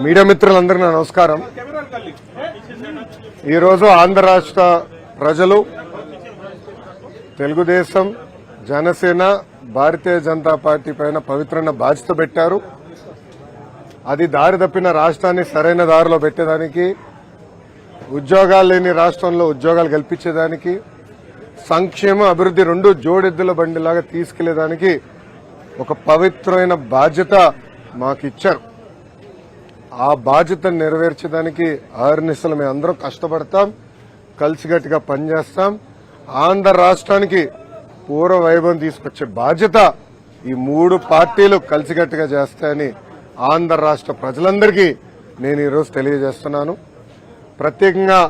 Media మిత్రులందరికీ నమస్కారం. ఈరోజు ఆంధ్ర రాష్ట్ర ప్రజలు తెలుగుదేశం, జనసేన, భారతీయ జనతా పార్టీ పైన పవిత్రమైన బాధ్యత పెట్టారు. అది దారి తప్పిన రాష్ట్రాన్ని సరైన దారిలో పెట్టేదానికి, ఉద్యోగాలు లేని రాష్ట్రంలో ఉద్యోగాలు కల్పించేదానికి, సంక్షేమ అభివృద్ధి రెండు జోడెద్దుల బండిలాగా తీసుకెళ్లేదానికి ఒక పవిత్రమైన బాధ్యత మాకిచ్చారు. ఆ బాధ్యతను నెరవేర్చడానికి ఆర్నిసలు మేము అందరం కష్టపడతాం, కలిసిగట్టిగా పనిచేస్తాం. ఆంధ్ర రాష్ట్రానికి పూర్వ వైభవం తీసుకొచ్చే బాధ్యత ఈ మూడు పార్టీలు కలిసిగట్టిగా చేస్తాయని ఆంధ్ర రాష్ట్ర ప్రజలందరికీ నేను ఈరోజు తెలియజేస్తున్నాను. ప్రత్యేకంగా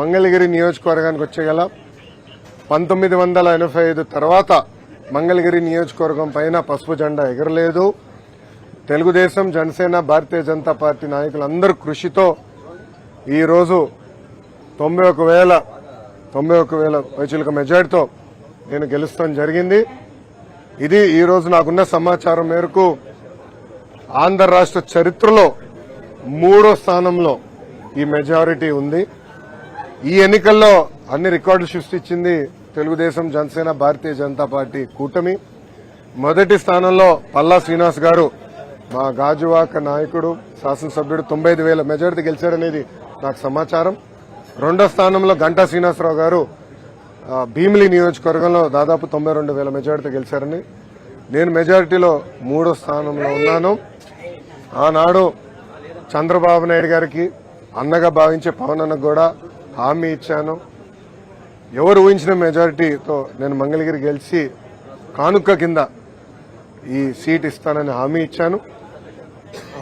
మంగళగిరి నియోజకవర్గానికి వచ్చేగల 1985 తర్వాత మంగళగిరి నియోజకవర్గం పైన పసుపు జెండా ఎగరలేదు. తెలుగుదేశం, జనసేన, భారతీయ జనతా పార్టీ నాయకులందరూ కృషితో ఈరోజు 91,000 పైచిలుక మెజార్టీతో నేను గెలుస్తాం జరిగింది. ఇది ఈరోజు నాకున్న సమాచారం మేరకు ఆంధ్ర రాష్ట్ర చరిత్రలో 3వ స్థానంలో ఈ మెజారిటీ ఉంది. ఈ ఎన్నికల్లో అన్ని రికార్డులు సృష్టించింది తెలుగుదేశం, జనసేన, భారతీయ జనతా పార్టీ కూటమి. మొదటి స్థానంలో పల్లా శ్రీనివాస్ గారు, మా గాజువాక నాయకుడు, శాసనసభ్యుడు 95,000 మెజారిటీ గెలిచారనేది నాకు సమాచారం. రెండో స్థానంలో గంటా శ్రీనివాసరావు గారు భీమిలి నియోజకవర్గంలో దాదాపు 92,000 మెజారిటీ గెలిచారని, నేను మెజారిటీలో 3వ స్థానంలో ఉన్నాను. ఆనాడు చంద్రబాబు నాయుడు గారికి అన్నగా భావించే పవన్ అన్నకు కూడా హామీ ఇచ్చాను. ఎవరు ఊహించిన మెజారిటీతో నేను మంగళగిరి గెలిచి కానుక కింద ఈ సీట్ ఇస్తానని హామీ ఇచ్చాను.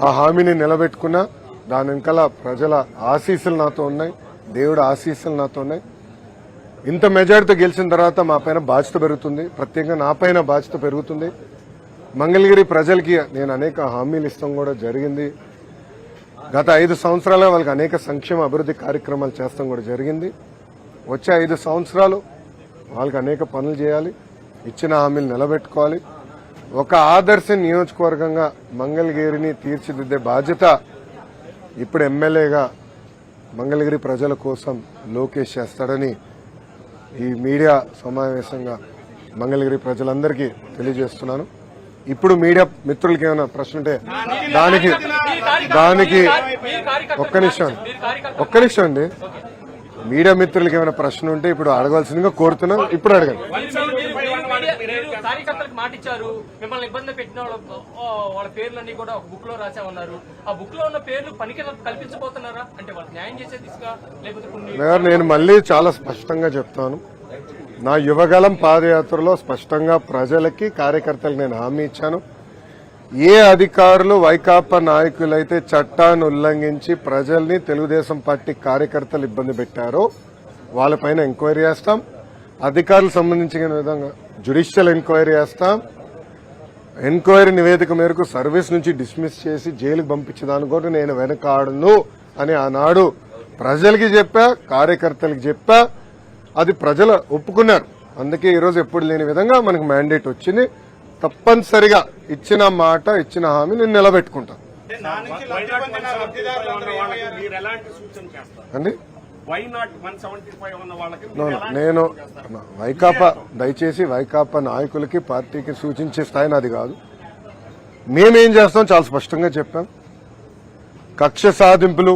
ఆ హామీని నిలబెట్టుకున్నా. దాని వెనకాల ప్రజల ఆశీస్సులు నాతో ఉన్నాయి, దేవుడి ఆశీస్సులు నాతో ఉన్నాయి. ఇంత మెజారిటీతో గెలిచిన తర్వాత మా పైన బాధ్యత పెరుగుతుంది, ప్రత్యేకంగా నా పైన బాధ్యత పెరుగుతుంది. మంగళగిరి ప్రజలకి నేను అనేక హామీలు ఇస్తాం కూడా జరిగింది. గత 5 సంవత్సరాలుగా వాళ్ళకి అనేక సంక్షేమ అభివృద్ధి కార్యక్రమాలు చేస్తాం కూడా జరిగింది. వచ్చే 5 సంవత్సరాలు వాళ్ళకి అనేక పనులు చేయాలి, ఇచ్చిన హామీలు నిలబెట్టుకోవాలి. ఒక ఆదర్శ నియోజకవర్గంగా మంగళగిరిని తీర్చిదిద్దే బాధ్యత ఇప్పుడు ఎమ్మెల్యేగా మంగళగిరి ప్రజల కోసం లోకేష్ చేస్తాడని ఈ మీడియా సమావేశంగా మంగళగిరి ప్రజలందరికీ తెలియజేస్తున్నాను. ఇప్పుడు మీడియా మిత్రులకి ఏమైనా ప్రశ్న ఉంటే దానికి ఒక్క నిమిషం అండి. మీడియా మిత్రులకి ఏమైనా ప్రశ్న ఉంటే ఇప్పుడు అడగాల్సిందిగా కోరుతున్నాం. ఇప్పుడు అడగండి. కార్యకర్తలకు మాట ఇచ్చారు, మిమ్మల్ని ఇబ్బంది పెట్టిన వాళ్ళ పేర్లన్నీ కూడా ఒక బుక్ లో రాసామన్నారు. ఆ బుక్ లో ఉన్న పేర్లు పనికి కల్పించబోతున్నారా? అంటే వాళ్ళకి న్యాయం చేసే దిశగా, లేకపోతే నేను మళ్ళీ చాలా స్పష్టంగా చెప్తాను. నా యువగలం పాదయాత్రలో స్పష్టంగా ప్రజలకి, కార్యకర్తలకు నేను హామీ ఇచ్చాను. ఏ అధికారులు, వైకాపా నాయకులైతే చట్టాన్ని ఉల్లంఘించి ప్రజల్ని, తెలుగుదేశం పార్టీ కార్యకర్తలు ఇబ్బంది పెట్టారో వాళ్ళపైన ఎంక్వైరీ చేస్తాం. అధికారులకు సంబంధించిన విధంగా జ్యుడిషియల్ ఎంక్వైరీ చేస్తాం. ఎంక్వైరీ నివేదిక మేరకు సర్వీస్ నుంచి డిస్మిస్ చేసి జైలుకు పంపించడానికి కూడా నేను వెనకాడను అని ఆనాడు ప్రజలకి చెప్పా, కార్యకర్తలకు చెప్పా. అది ప్రజలు ఒప్పుకున్నారు. అందుకే ఈరోజు ఎప్పుడు లేని విధంగా మనకు మ్యాండేట్ వచ్చింది. తప్పనిసరిగా ఇచ్చిన మాట, ఇచ్చిన హామీ నేను నిలబెట్టుకుంటాను అండి. నేను వైకాపా, దయచేసి వైకాపా నాయకులకి, పార్టీకి సూచించే స్థాయి నాది కాదు. మేమేం చేస్తాం చాలా స్పష్టంగా చెప్పాం. కక్ష సాధింపులు,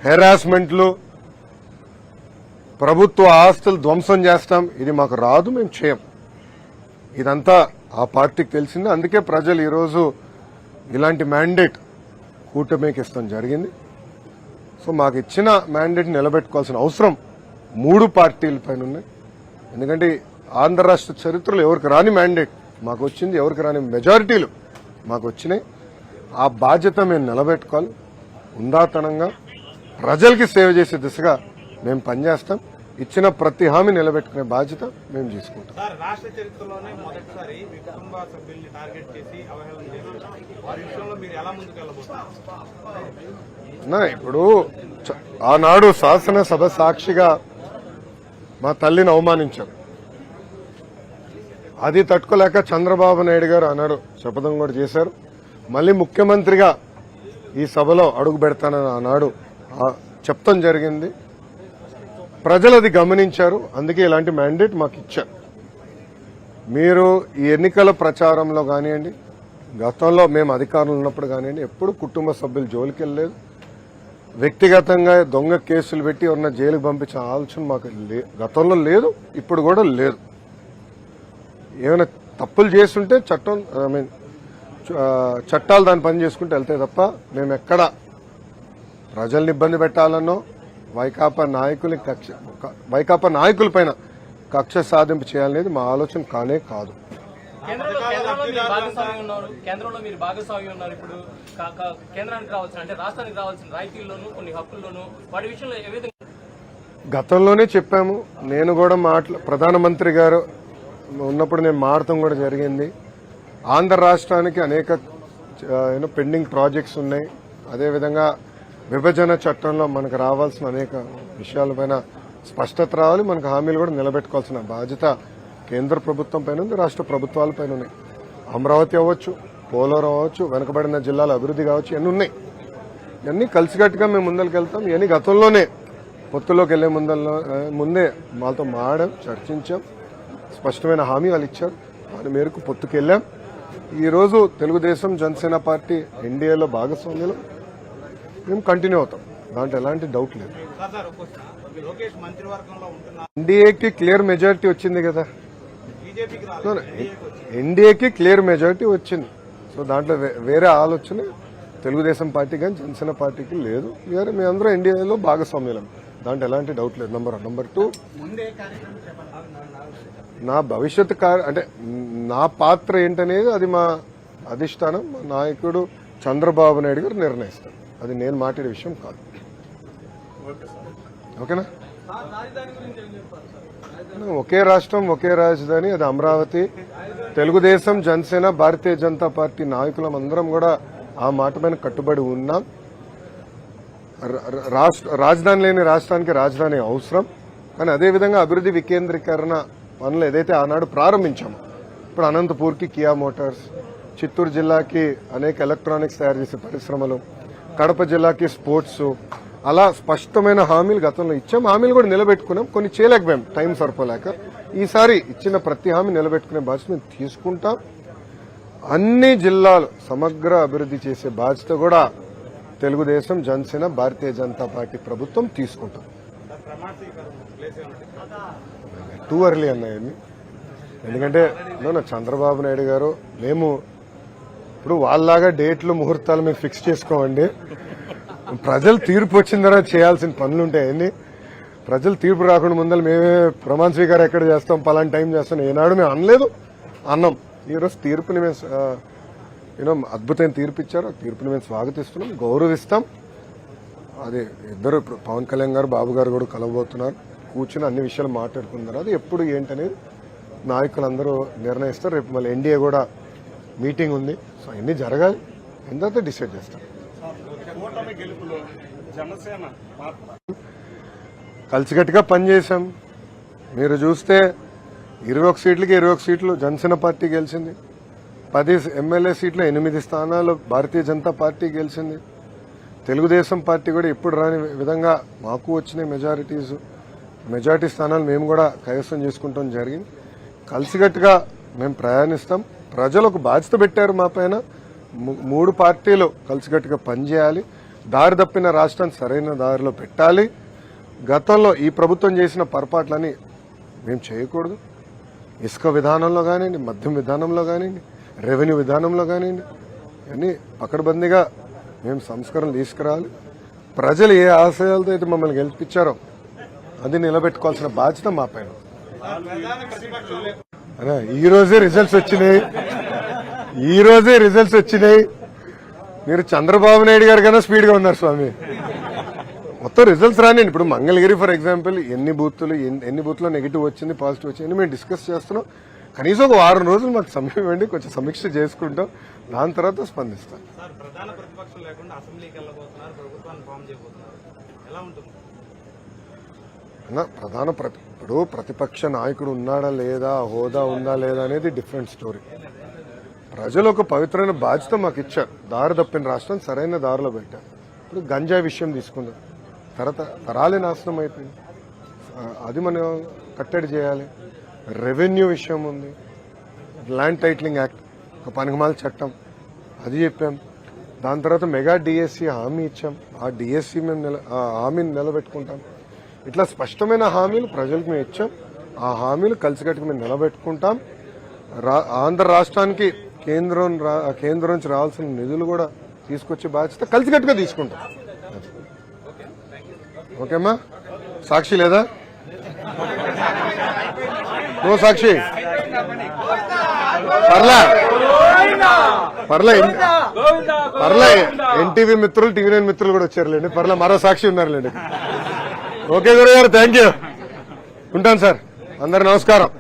హెరాస్మెంట్లు, ప్రభుత్వ ఆస్తులు ధ్వంసం చేస్తాం, ఇది మాకు రాదు, మేము చేయం. ఇదంతా ఆ పార్టీకి తెలిసింది. అందుకే ప్రజలు ఈరోజు ఇలాంటి మ్యాండేట్ కూటమికి ఇస్తాం జరిగింది. సో మాకు ఇచ్చిన మ్యాండేట్ నిలబెట్టుకోవాల్సిన అవసరం 3 పార్టీల పైన ఉన్నాయి. ఎందుకంటే ఆంధ్ర రాష్ట్ర చరిత్రలో ఎవరికి రాని మ్యాండేట్ మాకు వచ్చింది, ఎవరికి రాని మెజారిటీలు మాకు వచ్చినాయి. ఆ బాధ్యత మేము నిలబెట్టుకోవాలి. ఉందాతనంగా ప్రజలకి సేవ చేసే దిశగా మేము పనిచేస్తాం. ఇచ్చిన ప్రతి హామీ నిలబెట్టుకునే బాధ్యత మేము తీసుకుంటాం. రాష్ట్ర చరిత్రలోనే మొదటిసారి మీ కుటుంబ సభ్యుల్ని టార్గెట్ చేసి అవహేళన చేశారు. వారి విషయంలో మీరు ఎలా ముందుకు వెళ్ళబోతున్నారు? ఇప్పుడు ఆనాడు శాసనసభ సాక్షిగా మా తల్లిని అవమానించారు. అది తట్టుకోలేక చంద్రబాబు నాయుడు గారు అన్నాడు, శపథం కూడా చేశారు. మళ్ళీ ముఖ్యమంత్రిగా ఈ సభలో అడుగు పెడతానని ఆనాడు చెప్తాం జరిగింది. ప్రజలు అది గమనించారు, అందుకే ఇలాంటి మ్యాండేట్ మాకు ఇచ్చారు. మీరు ఈ ఎన్నికల ప్రచారంలో కానివ్వండి, గతంలో మేము అధికారంలో ఉన్నప్పుడు కానివ్వండి, ఎప్పుడు కుటుంబ సభ్యులు జోలికి వెళ్ళలేదు. వ్యక్తిగతంగా దొంగ కేసులు పెట్టి ఎవరన్నా జైలుకు పంపించే ఆలోచన మాకు గతంలో లేదు, ఇప్పుడు కూడా లేదు. ఏమైనా తప్పులు చేస్తుంటే చట్టం చట్టాలు దాని పని చేసుకుంటూ వెళ్తాయి తప్ప మేము ఎక్కడ ప్రజల్ని ఇబ్బంది పెట్టాలనో వైకాపా నాయకులపైన కక్ష సాధింపు చేయాలనేది మా ఆలోచన కానే కాదు. కేంద్రంలో మీరు భాగస్వామ్యం ఉన్నారు. ఇప్పుడు కేంద్రానికి రావాల్సిన అంటే రాష్ట్రానికి రావాల్సిన రాయితీల్లోనూ కొన్ని హక్కుల్లోనూ వాటి విషయంలో ఏ విధంగా గతంలోనే చెప్పాము. నేను కూడా ప్రధానమంత్రి గారు ఉన్నప్పుడు నేను మాట్లాడటం కూడా జరిగింది. ఆంధ్ర రాష్ట్రానికి అనేక పెండింగ్ ప్రాజెక్ట్స్ ఉన్నాయి. అదేవిధంగా విభజన చట్టంలో మనకు రావాల్సిన అనేక విషయాలపైన స్పష్టత రావాలి. మనకు హామీలు కూడా నిలబెట్టుకోవాల్సిన బాధ్యత కేంద్ర ప్రభుత్వం పైన ఉంది, రాష్ట్ర ప్రభుత్వాల పైన ఉన్నాయి. అమరావతి అవ్వచ్చు, పోలవరం అవ్వచ్చు, వెనుకబడిన జిల్లాల అభివృద్ధి కావచ్చు, ఇవన్నీ ఉన్నాయి. ఇవన్నీ కలిసికట్టుగా మేము ముందరికి వెళ్తాం. ఇవన్నీ గతంలోనే పొత్తులోకి వెళ్లే ముందే మాతో మాట్లాడాం, చర్చించాం, స్పష్టమైన హామీ వాళ్ళు ఇచ్చారు. దాని మేరకు పొత్తుకెళ్లాం. ఈరోజు తెలుగుదేశం జనసేన పార్టీ ఎన్డీఏలో భాగస్వామ్యంలో మేము కంటిన్యూ అవుతాం, దాంట్లో ఎలాంటి డౌట్ లేదు. ఎన్డీఏకి క్లియర్ మెజారిటీ వచ్చింది కదా, ఎన్డీఏకి క్లియర్ మెజారిటీ వచ్చింది. సో దాంట్లో వేరే ఆలోచన తెలుగుదేశం పార్టీ కానీ జనసేన పార్టీకి లేదు. మీ అందరూ ఎన్డీఏలో భాగస్వామ్యం, దాంట్లో ఎలాంటి డౌట్ లేదు. నంబర్ 1. నంబర్ 2, నా భవిష్యత్ అంటే నా పాత్ర ఏంటనేది అది మా అధిష్టానం, మా నాయకుడు చంద్రబాబు నాయుడు గారు నిర్ణయిస్తారు. అది నేను మాట్లాడే విషయం కాదు. ఓకేనా? ఒకే రాష్ట్రం ఒకే రాజధాని, అది అమరావతి. తెలుగుదేశం జనసేన భారతీయ జనతా పార్టీ నాయకులం అందరం కూడా ఆ మాట పైన కట్టుబడి ఉన్నాం. రాజధాని లేని రాష్ట్రానికి రాజధాని అవసరం. కానీ అదేవిధంగా అభివృద్ధి వికేంద్రీకరణ పనులు ఏదైతే ఆనాడు ప్రారంభించామో, ఇప్పుడు అనంతపూర్కి కియా మోటార్స్, చిత్తూరు జిల్లాకి అనేక ఎలక్ట్రానిక్స్ తయారు చేసే పరిశ్రమలు, కడప జిల్లాకి స్పోర్ట్స్, అలా స్పష్టమైన హామీలు గతంలో ఇచ్చాం. హామీలు కూడా నిలబెట్టుకున్నాం. కొన్ని చేయలేకపోయాం, టైం సరిపోలేక. ఈసారి ఇచ్చిన ప్రతి హామీ నిలబెట్టుకునే బాధ్యత మేము తీసుకుంటాం. అన్ని జిల్లాలు సమగ్ర అభివృద్ధి చేసే బాధ్యత కూడా తెలుగుదేశం జనసేన భారతీయ జనతా పార్టీ ప్రభుత్వం తీసుకుంటాం. టూ ఎర్లీ అన్నాయని, ఎందుకంటే చంద్రబాబు నాయుడు గారు మేము ఇప్పుడు వాళ్ళలాగా డేట్లు ముహూర్తాలు మేము ఫిక్స్ చేసుకోమండి. ప్రజలు తీర్పు వచ్చిన తర్వాత చేయాల్సిన పనులు ఉంటాయని. ప్రజలు తీర్పు రాకుండా ముందర మేమే ప్రమాణ స్వీకారం ఎక్కడ చేస్తాం, పలానా టైం చేస్తాం ఏనాడు మేము అనలేదు, అన్నాం. ఈరోజు తీర్పుని మేము అద్భుతమైన తీర్పు ఇచ్చారు. ఆ తీర్పుని మేము స్వాగతిస్తున్నాం, గౌరవిస్తాం. అది ఇద్దరు పవన్ కళ్యాణ్ గారు, బాబు గారు కూడా కలవబోతున్నారు. కూర్చుని అన్ని విషయాలు మాట్లాడుకున్నారు. అది ఎప్పుడు ఏంటనేది నాయకులందరూ నిర్ణయిస్తారు. రేపు మళ్ళీ ఎన్డీఏ కూడా మీటింగ్ ఉంది. సో అన్ని జరగాలి, తర్వాత డిసైడ్ చేస్తాం. కలిసికట్టుగా పనిచేశాం. మీరు చూస్తే 21 సీట్లకి 21 సీట్లు జనసేన పార్టీ గెలిచింది. 10 ఎమ్మెల్యే సీట్లు 8 స్థానాలు భారతీయ జనతా పార్టీ గెలిచింది. తెలుగుదేశం పార్టీ కూడా ఎప్పుడు రాని విధంగా మాకు వచ్చిన మెజారిటీ స్థానాలు మేము కూడా కైవసం చేసుకుంటాం జరిగింది. కలిసికట్టుగా మేము ప్రయాణిస్తాం. ప్రజలు ఒక బాధ్యత పెట్టారు మా పైన. 3 పార్టీలు కలిసికట్టుగా పనిచేయాలి. దారి తప్పిన రాష్ట్రాన్ని సరైన దారిలో పెట్టాలి. గతంలో ఈ ప్రభుత్వం చేసిన పొరపాట్లని మేము చేయకూడదు. ఇసుక విధానంలో కానివ్వండి, మద్యం విధానంలో కానివ్వండి, రెవెన్యూ విధానంలో కానివ్వండి, అన్నీ పకడ్బందీగా మేము సంస్కరణలు తీసుకురావాలి. ప్రజలు ఏ ఆశయాలతో అయితే మమ్మల్ని గెలిపించారో అది నిలబెట్టుకోవాల్సిన బాధ్యత మా పైన. ఈ రోజే రిజల్ట్స్ వచ్చినాయి. మీరు చంద్రబాబు నాయుడు గారు కన్నా స్పీడ్ గా ఉన్నారు స్వామి. మొత్తం రిజల్ట్స్ రాని. ఇప్పుడు మంగళగిరి ఫర్ ఎగ్జాంపుల్ ఎన్ని బూత్లో నెగిటివ్ వచ్చింది, పాజిటివ్ వచ్చింది మేము డిస్కస్ చేస్తున్నాం. కనీసం ఒక 6 రోజులు మాకు సమయం ఇవ్వండి, కొంచెం సమీక్ష చేసుకుంటాం. దాని తర్వాత స్పందిస్తాం. ఇప్పుడు ప్రతిపక్ష నాయకుడు ఉన్నాడా లేదా, హోదా ఉందా లేదా అనేది డిఫరెంట్ స్టోరీ. ప్రజలు ఒక పవిత్రమైన బాధ్యత మాకు ఇచ్చారు. దారి తప్పిన రాష్ట్రం సరైన దారిలో పెట్టారు. ఇప్పుడు గంజాయి విషయం తీసుకుందాం. తరాలే నాశనం అయిపోయింది. అది మనం కట్టడి చేయాలి. రెవెన్యూ విషయం ఉంది, ల్యాండ్ టైటిలింగ్ యాక్ట్, ఒక పనికిమాల చట్టం, అది చెప్పాం. దాని తర్వాత మెగా డిఎస్సి హామీ ఇచ్చాం. ఆ డిఎస్సి మేము ఆ హామీని నిలబెట్టుకుంటాం. ఇట్లా స్పష్టమైన హామీలు ప్రజలకు మేము ఇచ్చాం. ఆ హామీలు కలిసికట్టుకు మేము నిలబెట్టుకుంటాం. ఆంధ్ర రాష్ట్రానికి కేంద్రం నుంచి రావాల్సిన నిధులు కూడా తీసుకొచ్చే బాధ్యత కలిసికట్టుగా తీసుకుంటాం. ఓకేమ్మా? సాక్షి లేదా? నో సాక్షి? పర్లే ఎన్టీవీ మిత్రులు, టీవీ9 మిత్రులు కూడా వచ్చారులేండి. పర్లే, మరో సాక్షి ఉన్నారులేండి. ఓకే గురుగారు, థ్యాంక్ యూ. ఉంటాను సార్. అందరు నమస్కారం.